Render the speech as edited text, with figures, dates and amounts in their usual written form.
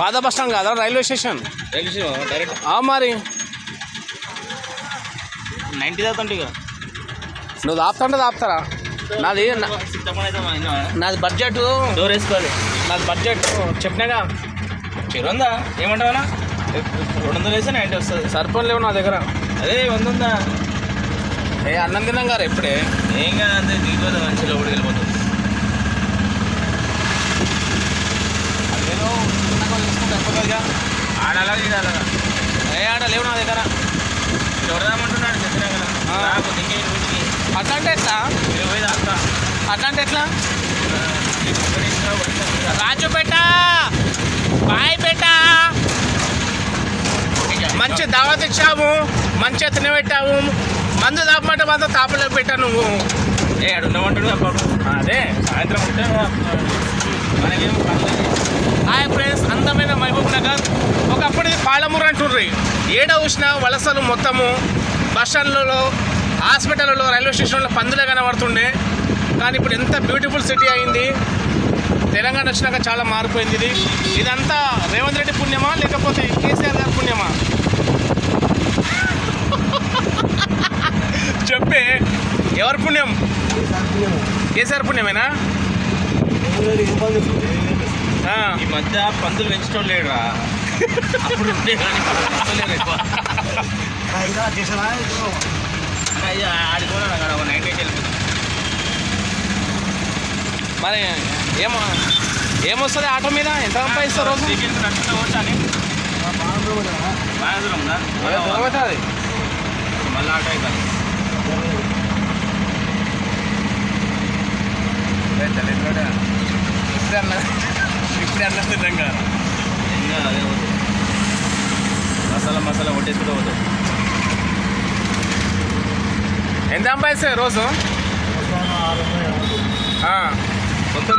పాత bus stand కాదా railway station direct మరి 90 దాకా ఇక నువ్వు ఆపుతుంటే ఆపుతారా నాది నాది బడ్జెట్ డోర్ వేసుకోవాలి. నాది బడ్జెట్ చెప్పినాగా చిరుందా ఏమంటావా 200 వేస్తే 90 వస్తుంది. సరిపోని లేవు నా దగ్గర. అదే 100 ఉందా? అన్నం తిన్నాం గారు ఎప్పుడే ఏం కాదు అంతే దిగిపోతుంది మంచిగా ఊడికి వెళ్ళిపోతుంది. అదేదో తీసుకుంటే ఆడాలా గీడాలగా ఆడలేవు నా దగ్గర. చూడదామంటున్నాడు చెప్పినా కదా నాకు దింగే 20కి అట్లా అంటే ఎట్లా 20 దాకా అట్లా అంటే ఎట్లా రాజుపేట బాయ్పేట మంచి దావత్ ఇచ్చాము, మంచిగా తినబెట్టాము, మందు తాపమంటే మాత్రం తాపలో పెట్టా నువ్వు. ఆడు ఉండమంటాడు అప్పుడు అదే సాయంత్రం ఉంటే మనకేం పర్లేదు. హాయ్ ఫ్రెండ్స్, అందమైన మహబూబ్ నగర్. ఒకప్పుడు ఇది పాలమూరు అంటుండ్రి. ఏడ చూసినా వలసలు మొత్తము బస్ స్టాండ్లలో, హాస్పిటల్లో, రైల్వే స్టేషన్లో పందులే కనబడుతుండే. కానీ ఇప్పుడు ఎంత బ్యూటిఫుల్ సిటీ అయింది. తెలంగాణ వచ్చినాక చాలా మారిపోయింది. ఇదంతా రేవంత్ రెడ్డి పుణ్యమా లేకపోతే కేసీఆర్ గారి పుణ్యమా చెప్పే, ఎవరి పుణ్యం? కేసీఆర్ పుణ్యమేనా? ఈ మధ్య పందులు పెంచడం లేడురా. అప్పుడు ఉంటే కానీ పెంచలేరు ఎక్కువ. ఆడిపోయినా అక్కడ 98 వెళ్ళిపోతుంది. మరి ఏమొస్తుంది ఆటో మీద? ఎంత సంపాదిస్తారు రోజు? అని బాగా దూరం ఉందా? మళ్ళీ ఆటో అవుతుంది. ఇప్పుడు అన్న నిజంగా ఇంకా అదే మసాలా కొట్టేసుకుంటూ పోతుంది. ఎంత సంపాదిస్తాయి రోజు? మొత్తం